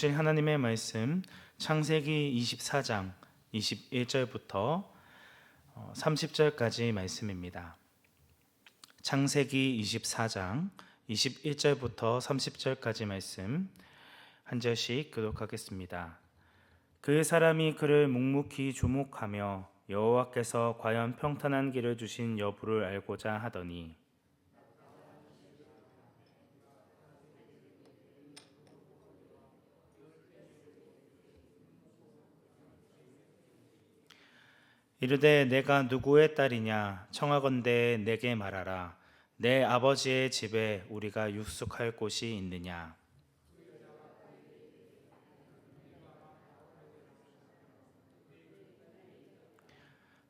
주실 하나님의 말씀 창세기 24장 21절부터 30절까지 말씀입니다. 창세기 24장 21절부터 30절까지 말씀 한 절씩 교독하겠습니다. 그 사람이 그를 묵묵히 주목하며 여호와께서 과연 평탄한 길을 주신 여부를 알고자 하더니 이르되 내가 누구의 딸이냐 청하건대 내게 말하라. 내 아버지의 집에 우리가 육숙할 곳이 있느냐.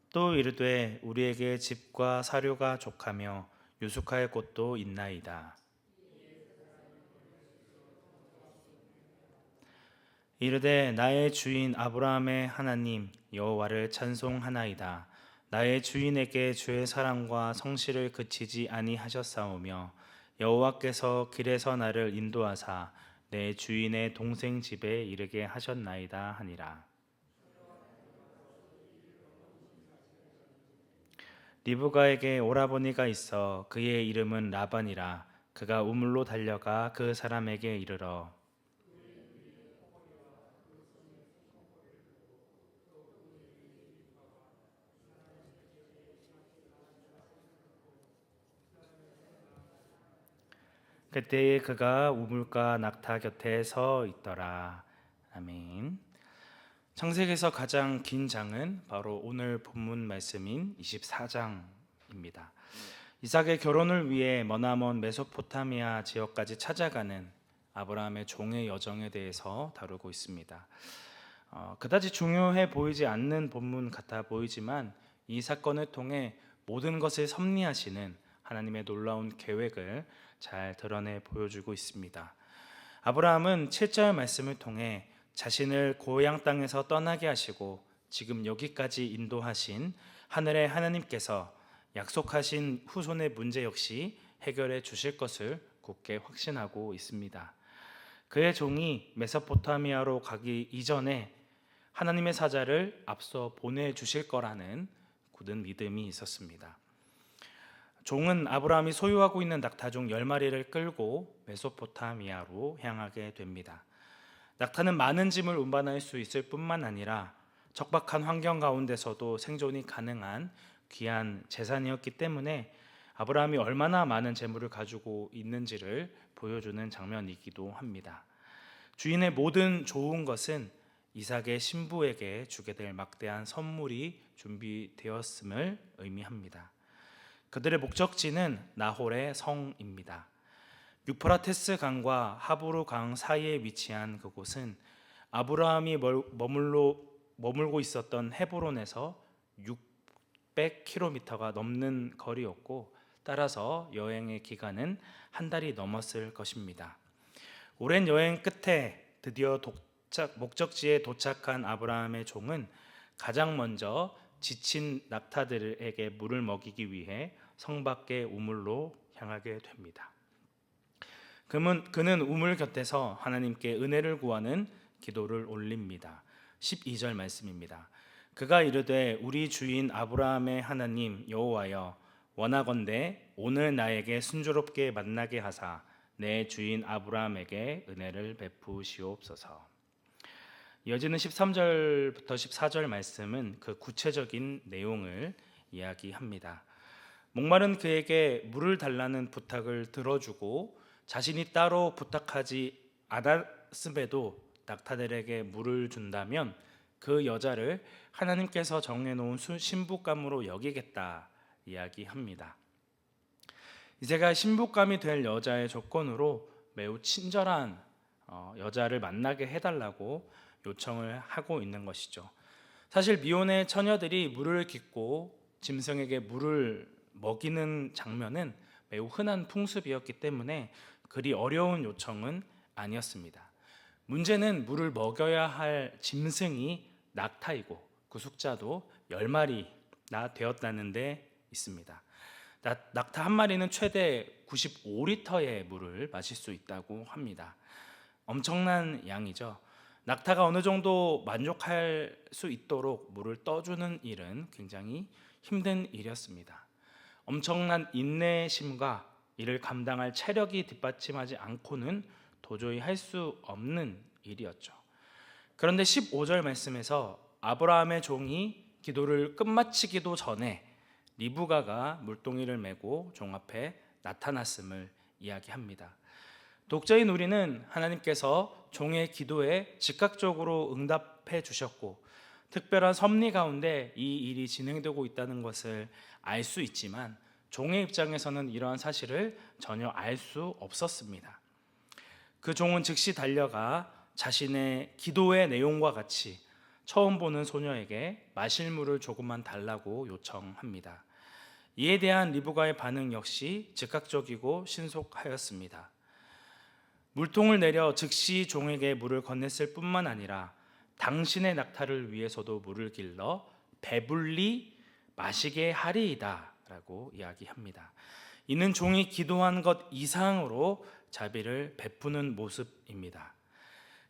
또 이르되 우리에게 집과 사료가 족하며 유숙할 곳도 있나이다. 이르되 나의 주인 아브라함의 하나님 여호와를 찬송하나이다. 나의 주인에게 주의 사랑과 성실을 그치지 아니하셨사오며 여호와께서 길에서 나를 인도하사 내 주인의 동생 집에 이르게 하셨나이다 하니라. 리브가에게 오라버니가 있어 그의 이름은 라반이라. 그가 우물로 달려가 그 사람에게 이르러 그때에 그가 우물가 낙타 곁에 서 있더라. 아멘. 창세기에서 가장 긴 장은 바로 오늘 본문 말씀인 24장입니다. 이삭의 결혼을 위해 머나먼 메소포타미아 지역까지 찾아가는 아브라함의 종의 여정에 대해서 다루고 있습니다. 그다지 중요해 보이지 않는 본문 같아 보이지만 이 사건을 통해 모든 것을 섭리하시는 하나님의 놀라운 계획을 잘 드러내 보여주고 있습니다. 아브라함은 7절 말씀을 통해 자신을 고향 땅에서 떠나게 하시고 지금 여기까지 인도하신 하늘의 하나님께서 약속하신 후손의 문제 역시 해결해 주실 것을 굳게 확신하고 있습니다. 그의 종이 메소포타미아로 가기 이전에 하나님의 사자를 앞서 보내주실 거라는 굳은 믿음이 있었습니다. 종은 아브라함이 소유하고 있는 낙타종 10마리를 끌고 메소포타미아로 향하게 됩니다. 낙타는 많은 짐을 운반할 수 있을 뿐만 아니라 적박한 환경 가운데서도 생존이 가능한 귀한 재산이었기 때문에 아브라함이 얼마나 많은 재물을 가지고 있는지를 보여주는 장면이기도 합니다. 주인의 모든 좋은 것은 이삭의 신부에게 주게 될 막대한 선물이 준비되었음을 의미합니다. 그들의 목적지는 나홀의 성입니다. 유프라테스 강과 하브루 강 사이에 위치한 그곳은 아브라함이 머물고 있었던 헤브론에서 600km가 넘는 거리였고 따라서 여행의 기간은 한 달이 넘었을 것입니다. 오랜 여행 끝에 드디어 목적지에 도착한 아브라함의 종은 가장 먼저 지친 낙타들에게 물을 먹이기 위해 성 밖의 우물로 향하게 됩니다. 그는 우물 곁에서 하나님께 은혜를 구하는 기도를 올립니다. 12절 말씀입니다. 그가 이르되 우리 주인 아브라함의 하나님 여호와여 원하건대 오늘 나에게 순조롭게 만나게 하사 내 주인 아브라함에게 은혜를 베푸시옵소서. 이어지는 13절부터 14절 말씀은 그 구체적인 내용을 이야기합니다. 목마른 그에게 물을 달라는 부탁을 들어주고 자신이 따로 부탁하지 않았음에도 낙타들에게 물을 준다면 그 여자를 하나님께서 정해놓은 신부감으로 여기겠다 이야기합니다. 이제가 신부감이 될 여자의 조건으로 매우 친절한 여자를 만나게 해달라고 요청을 하고 있는 것이죠. 사실 미혼의 처녀들이 물을 깃고 짐승에게 물을 먹이는 장면은 매우 흔한 풍습이었기 때문에 그리 어려운 요청은 아니었습니다. 문제는 물을 먹여야 할 짐승이 낙타이고 그 숫자도 10마리나 되었다는 데 있습니다. 낙타 한 마리는 최대 95리터의 물을 마실 수 있다고 합니다. 엄청난 양이죠. 낙타가 어느 정도 만족할 수 있도록 물을 떠주는 일은 굉장히 힘든 일이었습니다. 엄청난 인내심과 이를 감당할 체력이 뒷받침하지 않고는 도저히 할 수 없는 일이었죠. 그런데 15절 말씀에서 아브라함의 종이 기도를 끝마치기도 전에 리브가가 물동이를 메고 종 앞에 나타났음을 이야기합니다. 독자인 우리는 하나님께서 종의 기도에 즉각적으로 응답해 주셨고 특별한 섭리 가운데 이 일이 진행되고 있다는 것을 알 수 있지만 종의 입장에서는 이러한 사실을 전혀 알 수 없었습니다. 그 종은 즉시 달려가 자신의 기도의 내용과 같이 처음 보는 소녀에게 마실 물을 조금만 달라고 요청합니다. 이에 대한 리브가의 반응 역시 즉각적이고 신속하였습니다. 물통을 내려 즉시 종에게 물을 건넸을 뿐만 아니라 당신의 낙타를 위해서도 물을 길러 배불리 마시게 하리이다 라고 이야기합니다. 이는 종이 기도한 것 이상으로 자비를 베푸는 모습입니다.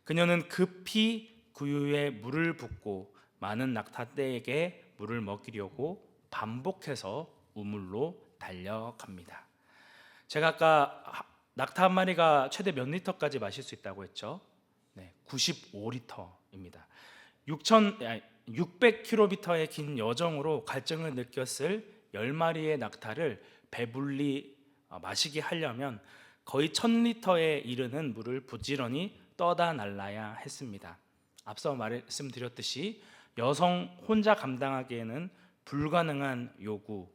그녀는 급히 구유에 물을 붓고 많은 낙타떼에게 물을 먹이려고 반복해서 우물로 달려갑니다. 제가 아까 낙타 한 마리가 최대 몇 리터까지 마실 수 있다고 했죠? 95리터입니다. 600km의 긴 여정으로 갈증을 느꼈을 10마리의 낙타를 배불리 마시게 하려면 거의 1000리터에 이르는 물을 부지런히 떠다 날라야 했습니다. 앞서 말씀드렸듯이 여성 혼자 감당하기에는 불가능한 요구,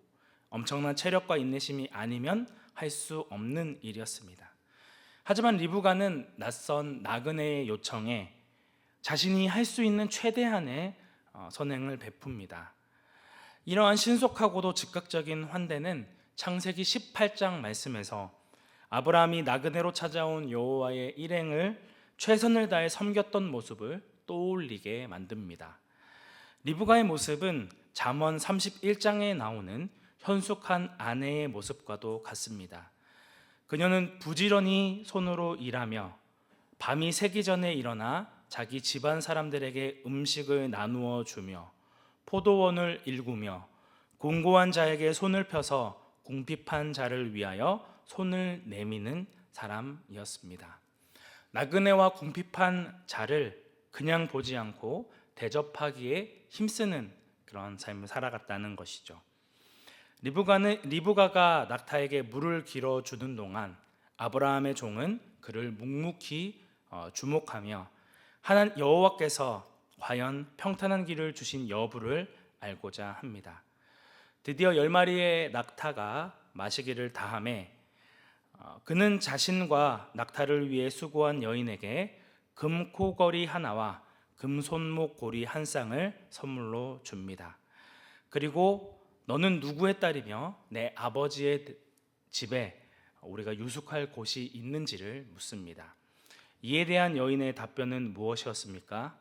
엄청난 체력과 인내심이 아니면 할 수 없는 일이었습니다. 하지만 리브가는 낯선 나그네의 요청에 자신이 할 수 있는 최대한의 선행을 베풉니다. 이러한 신속하고도 즉각적인 환대는 창세기 18장 말씀에서 아브라함이 나그네로 찾아온 여호와의 일행을 최선을 다해 섬겼던 모습을 떠올리게 만듭니다. 리브가의 모습은 잠언 31장에 나오는 현숙한 아내의 모습과도 같습니다. 그녀는 부지런히 손으로 일하며 밤이 새기 전에 일어나 자기 집안 사람들에게 음식을 나누어 주며 포도원을 일구며 공고한 자에게 손을 펴서 궁핍한 자를 위하여 손을 내미는 사람이었습니다. 나그네와 궁핍한 자를 그냥 보지 않고 대접하기에 힘쓰는 그런 삶을 살아갔다는 것이죠. 리브가가 낙타에게 물을 길어주는 동안 아브라함의 종은 그를 묵묵히 주목하며 여호와께서 과연 평탄한 길을 주신 여부를 알고자 합니다. 드디어 10마리의 낙타가 마시기를 다하매 그는 자신과 낙타를 위해 수고한 여인에게 금코걸이 하나와 금손목 고리 한 쌍을 선물로 줍니다. 그리고 너는 누구의 딸이며 내 아버지의 집에 우리가 유숙할 곳이 있는지를 묻습니다. 이에 대한 여인의 답변은 무엇이었습니까?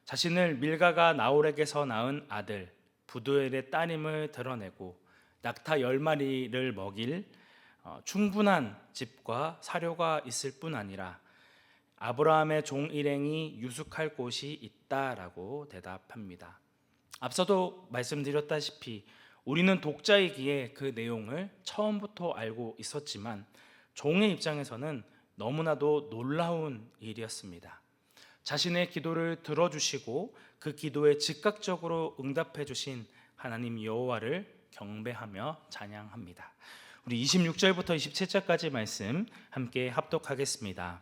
자신을 밀가가 나홀에게서 낳은 아들 부두엘의 따님을 드러내고 낙타 10마리를 먹일 충분한 집과 사료가 있을 뿐 아니라 아브라함의 종 일행이 유숙할 곳이 있다라고 대답합니다. 앞서도 말씀드렸다시피 우리는 독자이기에 그 내용을 처음부터 알고 있었지만 종의 입장에서는 너무나도 놀라운 일이었습니다. 자신의 기도를 들어주시고 그 기도에 즉각적으로 응답해 주신 하나님 여호와를 경배하며 찬양합니다. 우리 26절부터 27절까지 말씀 함께 합독하겠습니다.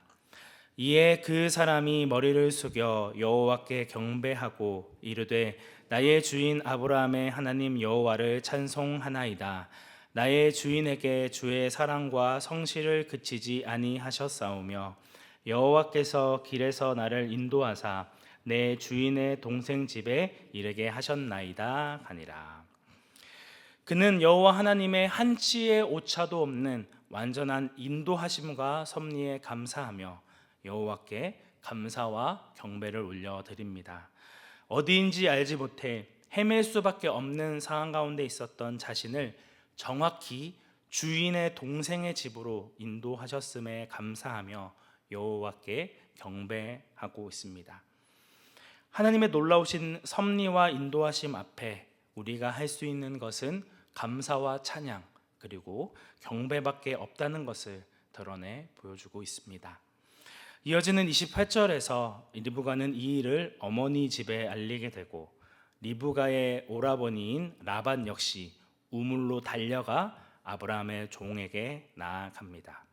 이에 그 사람이 머리를 숙여 여호와께 경배하고 이르되 나의 주인 아브라함의 하나님 여호와를 찬송하나이다. 나의 주인에게 주의 사랑과 성실을 그치지 아니하셨사오며 여호와께서 길에서 나를 인도하사 내 주인의 동생 집에 이르게 하셨나이다 하니라. 그는 여호와 하나님의 한치의 오차도 없는 완전한 인도하심과 섭리에 감사하며 여호와께 감사와 경배를 올려드립니다. 어디인지 알지 못해 헤맬 수밖에 없는 상황 가운데 있었던 자신을 정확히 주인의 동생의 집으로 인도하셨음에 감사하며 여호와께 경배하고 있습니다. 하나님의 놀라우신 섭리와 인도하심 앞에 우리가 할 수 있는 것은 감사와 찬양 그리고 경배밖에 없다는 것을 드러내 보여주고 있습니다. 이어지는 28절에서 리브가는 이 일을 어머니 집에 알리게 되고 리브가의 오라버니인 라반 역시 우물로 달려가 아브라함의 종에게 나아갑니다.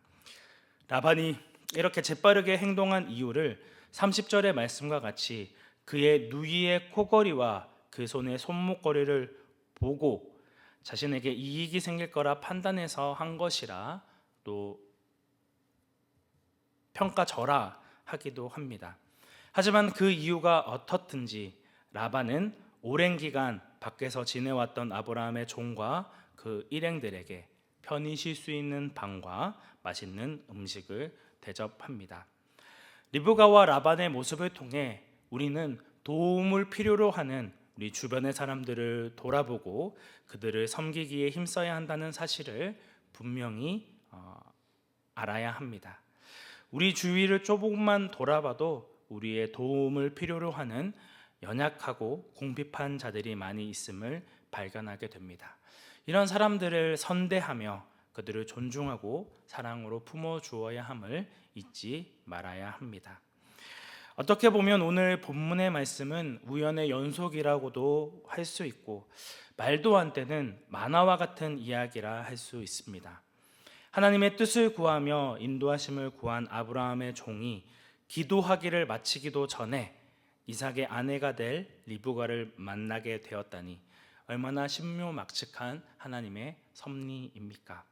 라반이 이렇게 재빠르게 행동한 이유를 30절의 말씀과 같이 그의 누이의 코걸이와 그 손의 손목걸이를 보고 자신에게 이익이 생길 거라 판단해서 한 것이라 또 평가절하 하기도 합니다. 하지만 그 이유가 어떻든지 라반은 오랜 기간 밖에서 지내왔던 아브라함의 종과 그 일행들에게 편히 쉴 수 있는 방과 맛있는 음식을 대접합니다. 리브가와 라반의 모습을 통해 우리는 도움을 필요로 하는 우리 주변의 사람들을 돌아보고 그들을 섬기기에 힘써야 한다는 사실을 분명히 알아야 합니다. 우리 주위를 조금만 돌아봐도 우리의 도움을 필요로 하는 연약하고 궁핍한 자들이 많이 있음을 발견하게 됩니다. 이런 사람들을 선대하며 그들을 존중하고 사랑으로 품어주어야 함을 잊지 말아야 합니다. 어떻게 보면 오늘 본문의 말씀은 우연의 연속이라고도 할 수 있고 말도 안 되는 만화와 같은 이야기라 할 수 있습니다. 하나님의 뜻을 구하며 인도하심을 구한 아브라함의 종이 기도하기를 마치기도 전에 이삭의 아내가 될 리브가를 만나게 되었다니 얼마나 신묘막측한 하나님의 섭리입니까?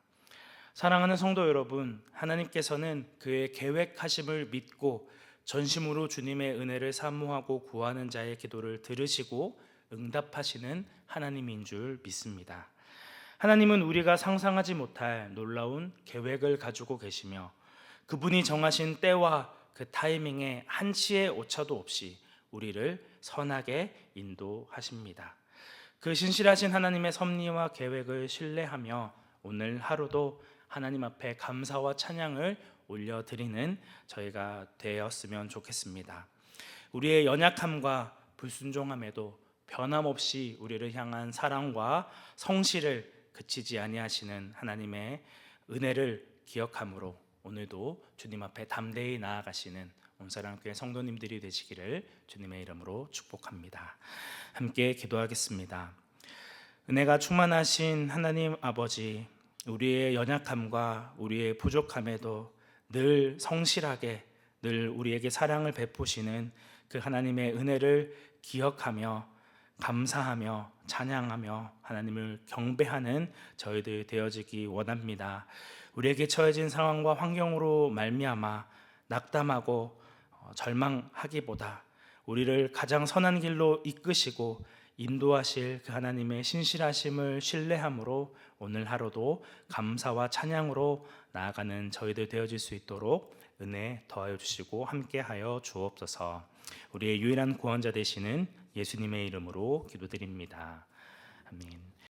사랑하는 성도 여러분, 하나님께서는 그의 계획하심을 믿고 전심으로 주님의 은혜를 사모하고 구하는 자의 기도를 들으시고 응답하시는 하나님인 줄 믿습니다. 하나님은 우리가 상상하지 못할 놀라운 계획을 가지고 계시며 그분이 정하신 때와 그 타이밍에 한치의 오차도 없이 우리를 선하게 인도하십니다. 그 신실하신 하나님의 섭리와 계획을 신뢰하며 오늘 하루도 하나님 앞에 감사와 찬양을 올려드리는 저희가 되었으면 좋겠습니다. 우리의 연약함과 불순종함에도 변함없이 우리를 향한 사랑과 성실을 그치지 아니하시는 하나님의 은혜를 기억함으로 오늘도 주님 앞에 담대히 나아가시는 온사랑교회 성도님들이 되시기를 주님의 이름으로 축복합니다. 함께 기도하겠습니다. 은혜가 충만하신 하나님 아버지, 우리의 연약함과 우리의 부족함에도 늘 성실하게 늘 우리에게 사랑을 베푸시는 그 하나님의 은혜를 기억하며 감사하며 찬양하며 하나님을 경배하는 저희들 되어지기 원합니다. 우리에게 처해진 상황과 환경으로 말미암아 낙담하고 절망하기보다 우리를 가장 선한 길로 이끄시고 인도하실 그 하나님의 신실하심을 신뢰함으로 오늘 하루도 감사와 찬양으로 나아가는 저희들 되어질 수 있도록 은혜 더하여 주시고 함께하여 주옵소서. 우리의 유일한 구원자 되시는 예수님의 이름으로 기도드립니다. 아멘.